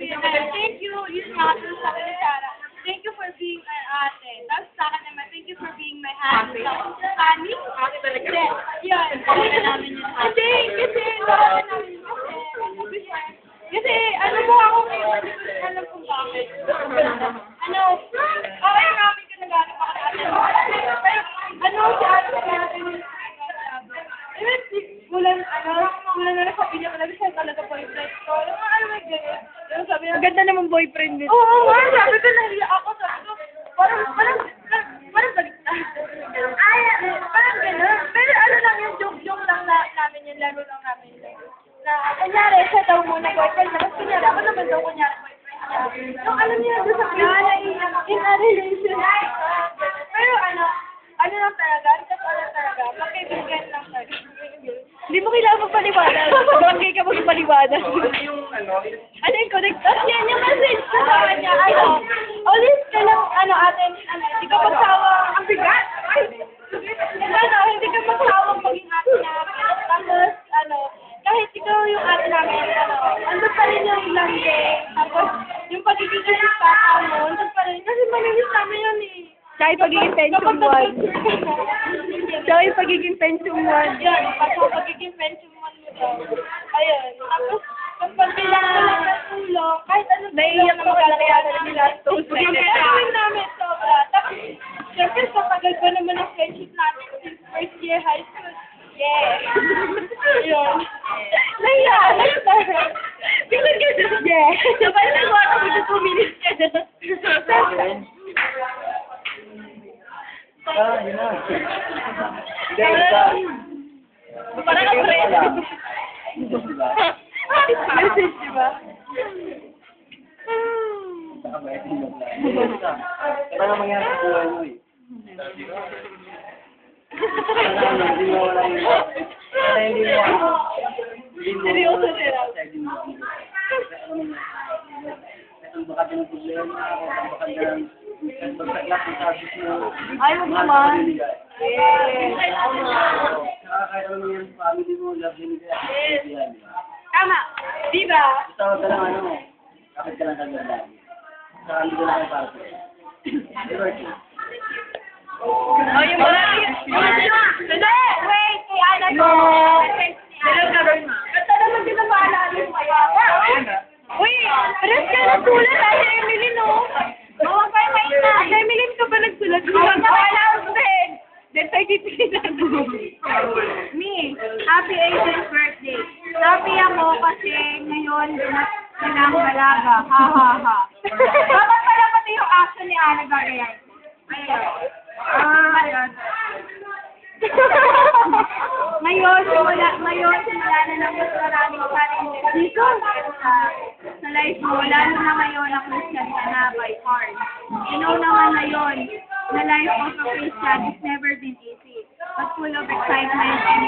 Thank you, yun nga, sa akin ni Sarah. Thank you for being my ate. Tapos sa akin naman, thank you for being my honey. Honey? Ate talaga. Yun. Kasi, namin kasi, ano mo ako ngayon, hindi ko alam kung bakit. Okay namin ka nag-aano pa ka natin. Pero, si ate natin yung mula na sabi niya talaga siya talaga boyfriend ko. Ano ba ganyan? Sabi niya, Maganda naman boyfriend nito. oo nga, sabi ko nahiya ako. Sabi ko, parang balik na. Parang gano'n. Pero ano lang yung joke lang namin yung laro lang namin. Na, kunyari, siya daw muna boyfriend. Tapos kunyari, ako naman daw kunyari boyfriend niya. Yung alam niya, doon sa kanya, in a relationship. Pero ano lang talaga, magkaibigan lang talaga. Hindi mo kailangan magpaliwanag. Bagay ka magpaliwanag. Ano yung connect? Tapos yan yung message ko sa kanya, always ka lang, hindi ka magsawa, ang bigat. Hindi ka magsawang maging ate namin. Tapos, kahit ikaw yung ate namin, andun pa rin yung lambing. Tapos, yung pagiging kasipata mo, andun pa rin. Kasi malinis namin yun eh. Kahit pagiging pension one. Kahit pagiging pension one. Yan, pagiging pension one mo daw. Ayun. Tapos, kapag kailangan mo lang ng tulong, kahit ano Naiiyak ko kaya nila ito. Gagawin namin sobra. Tapos, syempre, sa tagal ko naman ang friendship natin since first year high school. Yeah. Ayun. Naiiyak. Tingnan ka na. Yeah. Sabay na ko ako dito 2 minutes ka na. Yun na. Hindi, isa. Parang ang friend. Message, di ba? Kaya nga mangyari sa buhay mo eh. Hindi mo wala yung... Seryoso sila. Baka din ang problema ako, baka din ang pagsaklap ng sabit mo. Ay, wag naman. Kahit ano yung family mo, love din nila. Tama. Di ba? Tawag ka lang kapit ka lang kagad lagi. Saka hindi ko lang kayo para sa'yo. Oh, yung mga... Hindi! Wait! Kaya Ana ko! Hello, gagawin mo. Basta naman din ang maalala mo kaya. Uy! Pares ka ng sulat ha, si Emily, no? Oo, kaya may na. Si Emily, ka ba nagsulat? Wala ako din. Then, 33 na Me, happy 18th birthday. Happy ako kasi ngayon, pinang balaga. Ha, ha, ha. Dapat pala pati yung action ni Ana gagayan. Ngayon, simula na ng mas maraming challenges dito sa life mo, lalo na ngayon ang Christian ka na by heart. You know naman na yun, na life of a Christian has never been easy, but full of excitement and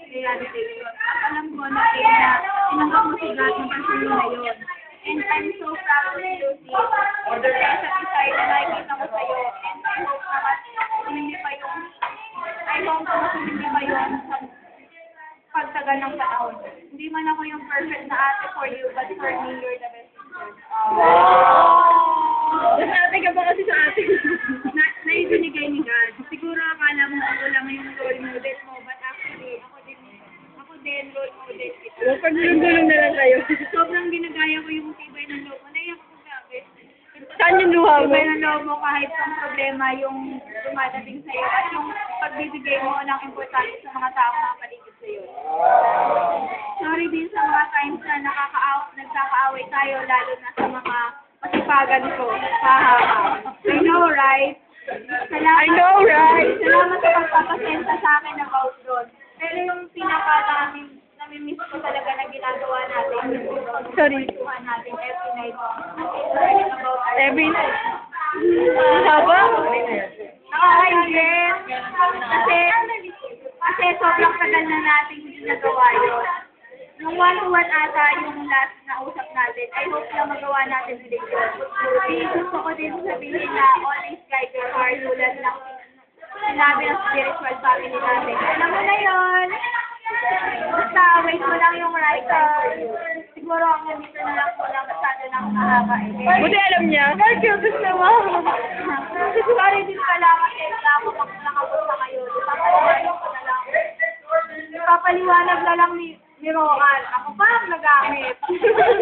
realization. Alam ko na tinanggap mo si God ng pasulo na yun. And I'm so proud of you, Steve. Kaya sa desire na nakikita ko sa'yo. And I hope na hindi pa yun sa pagtagal ng panahon. Hindi man ako yung perfect na ate for you, but for me, you're the best sister. Mas ate ka ba kasi sa ate? Naibinigay ni God. Siguro akala mo ako lang yung role model mo, but actually, ako din role model kita. Pagulong-gulong na lang kayo. Sobrang ginagaya ko yung tibay ng loob mo. Naiyak ko grabe. Saan yung luha mo? Tibay ng loob mo kahit ang problema yung dumadating sa'yo at yung pagbibigay mo ng importante sa mga tao na paligid sa'yo. Sorry din sa mga times na nagkakaaway tayo, lalo na sa mga pasipagan ko. I know, right? I know, right? Salamat sa pagpapasensya sa akin about doon. Pero yung namimiss ko talaga na ginagawa natin. Sorry. Kwentuhan natin every night. Learning about our Every night. Haba? Nakakaingit. Kasi sobrang tagal na natin hindi nagawa yun. Nung 1-1 ata yung last na usap natin, I hope na magawa natin ulit yun. Gusto ko din sabihin na always guide your heart tulad ng sinabi ng spiritual family natin. Alam mo na yun. Basta wait mo lang yung right time for you. Siguro ang ganito na lang po lang masyado na Buti alam niya. Cute naman. Sorry din pala kasi ako nakapunta kayo. Papaliwanag na lang ni Roan. Ako pa ang nagamit.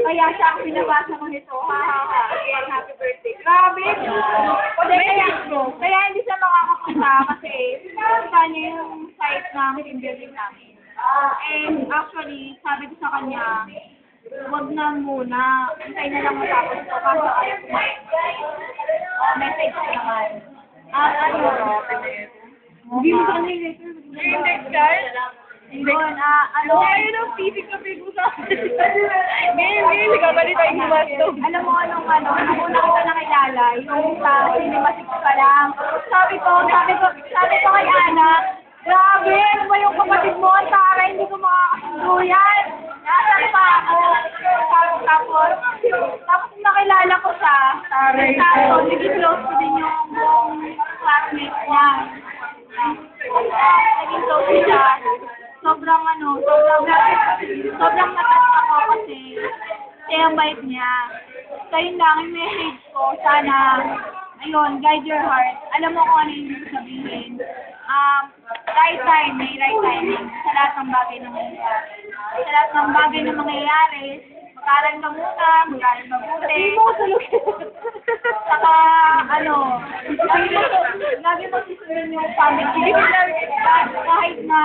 Kaya siya ang pinabasa ko nito. Ha ha ha. Happy birthday. Grabe. Kaya hindi siya makakapunta kasi kita niya yung site namin, yung building namin. And actually, sabi ko sa kanya, wag na muna. Hintay na lang matapos ito kasi ayaw kumain. Message ko naman. Hindi mo sa kanya yung letter. Index card? Yun, Ayun ang pipig na pig mo sa akin. Ngayon, nagkabalita yung gumasto. alam mo nung una kita nakilala, yung sa Cinemasix ka lang. Sabi ko kay Ana, grabe, ano ba yung kapatid mo? Ang tara, hindi ko makakasundo yan. Nasaan pa ako? Tapos nung nakilala ko siya, tapos naging close ko din yung classmate niya. Naging close siya. Sobrang sobrang natas ako kasi siya ang bait niya. Kaya lang, yung message ko, sana, ayun, guide your heart. Alam mo kung ano yung gusto sabihin. Right time, may right timing sa lahat ng bagay na mangyayari. Sa lahat ng bagay na mangyayari, mag-aral ka muna, mag-aral mabuti. Saka, lagi mo susundin yung family. Kahit na,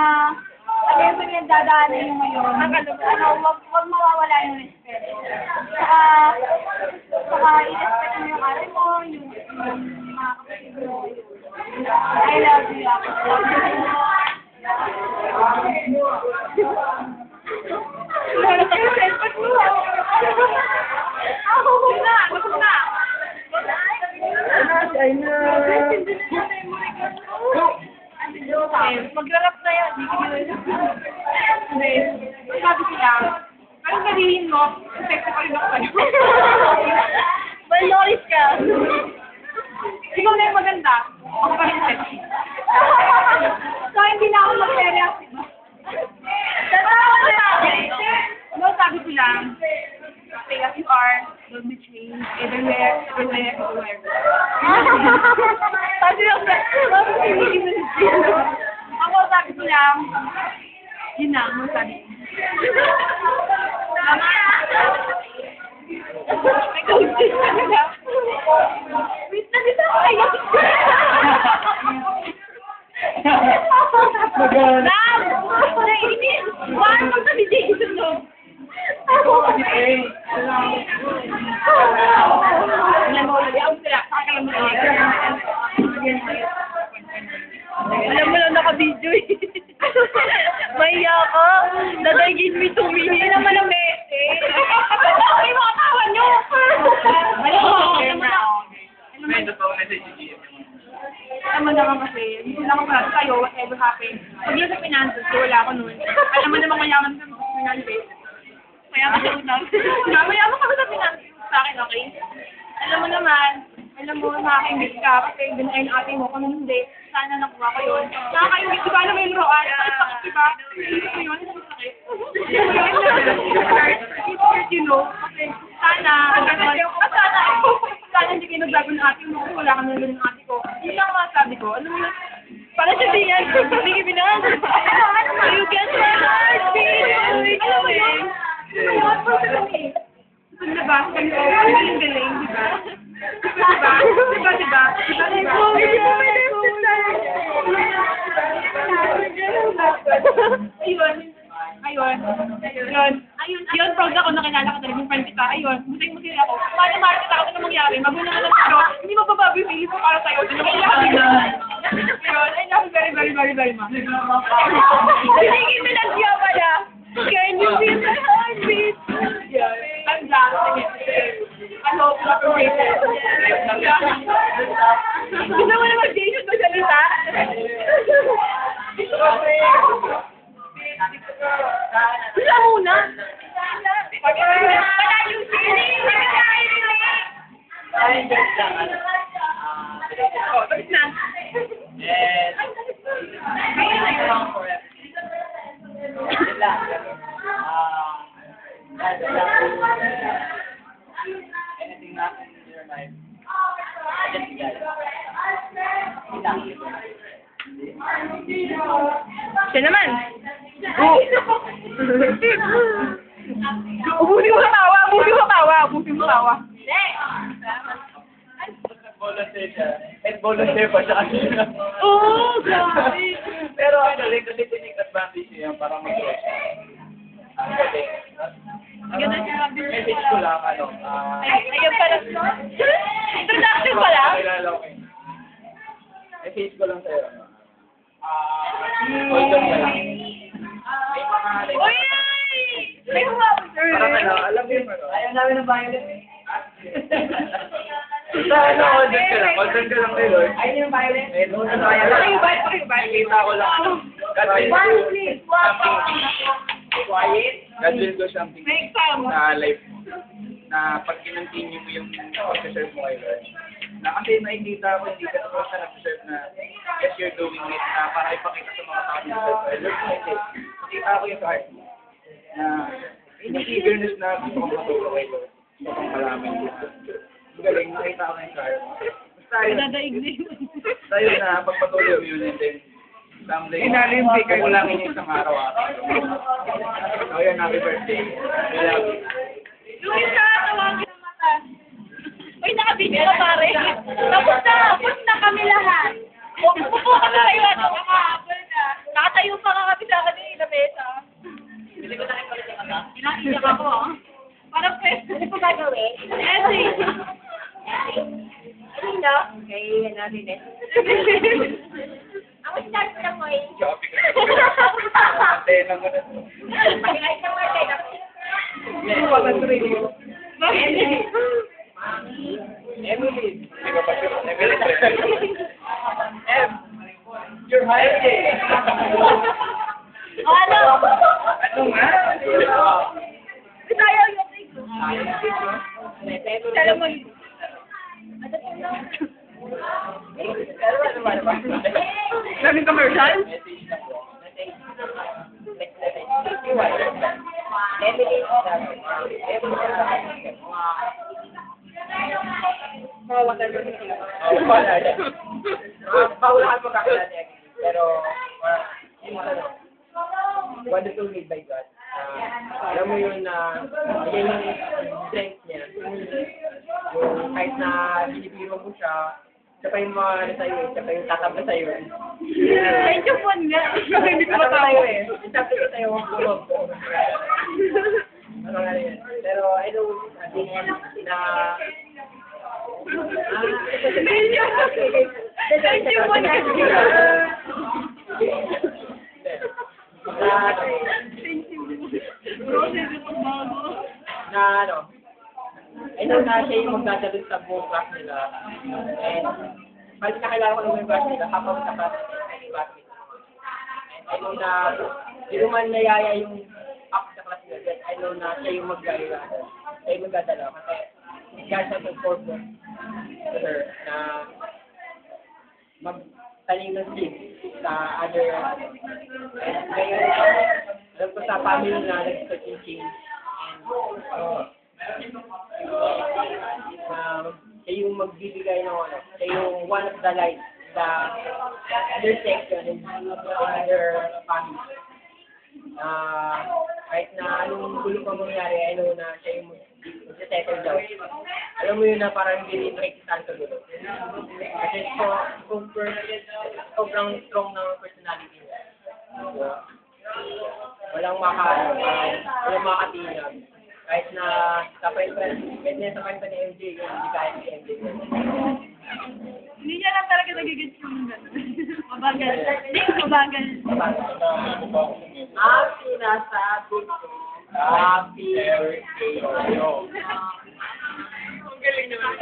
ano yung pinagdadaanan yung ngayon, wag mawawala yung respeto. Saka i-respect mo yung ate mo, yung mga kapatid mo. I love you. Wala ka sa cellphone mo. Gusto na. Ay na. Magrarap na yan. Hindi. Sabi ko lang, anong sabihin mo? Sexy pa rin ako sa'yo. Maloris ka. Ikaw na yung maganda. Ako pa rin sexy. So, hindi na ako mag-serious. No, sabi ko lang, stay as you are, don't be changed, everywhere. Ako, sabi ko lang, yun na, ano sabi ko. Wait na, dito ako kayo. Naiinis! Bakit mo sabi Jason no? Alam mo lang naka-video eh. Mahiya ka. Dadagin me 2 minutes. Hindi naman ang message. Ay, mga tawa nyo! Alam mo naman kasi, hindi lang ako parang sa'yo, whatever happened. Pag yun sa finances, wala ako nun. Alam mo naman mayaman sa finances. Mayaman sa utang. Mayaman ka ba sa finances sa akin, okay? Alam mo naman, nakakaingit ka kasi binayin ng ate mo. Kung hindi, sana nakuha ko yun. Nakakaingit, di ba alam mo yung Roan? Sakit, di ba? Hindi ko yun, sakit. It's hurt, you know. Kasi sana hindi kayo nagbago ng ate mo kasi wala ka nalala ng ate ko. Yun lang ang masasabi ko. Alam mo yun? Para sa diyan, hindi kibinaan. You get my heart beat. Alam mo yun? Alam mo yun? Pag nabasa niyo, ang galing, di ba? Diba? Ayun, proud ako na kilala ko talaga yung friend kita. Ayun, musay-musay ako. Paano market ako na mangyari? Magulo na lang pero hindi mababago yung feelings ko para sa'yo. Ayun, I love you very much. Sinigin mo lang siya pala. Can you feel my heartbeat? I'm done. I hope you appreciate it. Gusto mo na mag-Jason magsalita? Wala muna. Wala yung feeling. Ay, just lang. Oh, tapos na. Yes. Wala. akin. Just guys. Siya naman. Oh. Ubusin mo sa tawa, ubusin mo sa tawa, ubusin mo sa tawa. Volunteer siya. And volunteer pa siya kanina. Oh, grabe. Pero actually, kasi tinig advantage niya para mag-watch siya. Kasi, message ko lang, Ayun pala. Introduction pala. Kilala ko yun. Message ko lang sa'yo. Hold on ka lang. May pangalan. Uy! May humabot. Parang alam mo yun, ayaw namin ng violet eh. Hold on ka lang. Hold on ka lang kay Lord. Ayun yung violet. Ayun yung violet. Nakikita ko lang. God will do something sa life mo. Na pag kinontinue mo yung pag-serve mo kay Lord. Na kasi nakikita ko, hindi ka basta nag-serve na yes, you're doing it na para ipakita sa mga tao na serve kay Lord. Nakita ko yung sa heart mo. Na yung eagerness na gusto kong matulog kay Lord. Gusto kong malaman. Galing, nakita ko yung sa heart mo. Basta yun. Basta yun na pagpatuloy mo yun and then someday, kulangin yung isang araw So yun, happy birthday. I love you. Yung isa, tawagin ng mata. Uy, nakabidyo ka pare. Tapos na kami lahat. Pupo kami sa iyo at nakahapon na. Nakatayo pa nga kami sa kanila mesa. Hindi ko nakipagod yung mata. Inaiyak ako ah. Parang pwede. Ano po gagawin? Essay. Sino? Kay natin eh. Ako start lang mo eh. Joby ko. Antena ko na. Pag-like ng mga tayo. Hindi ko pa na-train. Emily. Hindi ko pa sure. Emily. Em. You're hired. Ano? Ano nga? Ayaw yung ito. Alam mo yun. Daming commercial? Message lang po. Paulahan mo kakilala niya. Pero, yung ano, wonderful made by God. Alam mo yun na, yun yung strength niya. Yung kahit na binibiro mo siya, siya pa yung mga ano sa'yo eh, siya pa yung tatabla sa'yo eh. Ay, chupon nga. Hindi ko Tatabla matawa sa'yo eh, tatabla ko sa'yo ang bulog. Ano nga yan. Pero I know, na na ano, I know na siya yung magdadalun sa buong class nila. And balik nakilala ko naman yung class nila habang sa class nila. And I know na hindi naman nayaya yung up sa class nila. But I know na siya yung magdadala. Siya yung magdadala. Kasi guys has a purpose to her na magtanim ng seed sa other. And ngayon, alam ko sa family na nag-start yung change. Siya yung magbibigay ng ano, siya yung one of the light, the other section in other family. Kahit na anong gulo pa mangyari, I know na siya yung mag-settle down. Alam mo yun na parang hindi rin nakikitaan sa gulo. Kasi sobrang strong ng personality niya. Walang makatinag. Kahit na sa friend ni MJ, hindi kaya ni MJ. Hindi niya lang talaga nagigits yung gano'n. Mabagal. Hindi, mabagal. Happy nasabi ko. Happy birthday. Ang galing naman.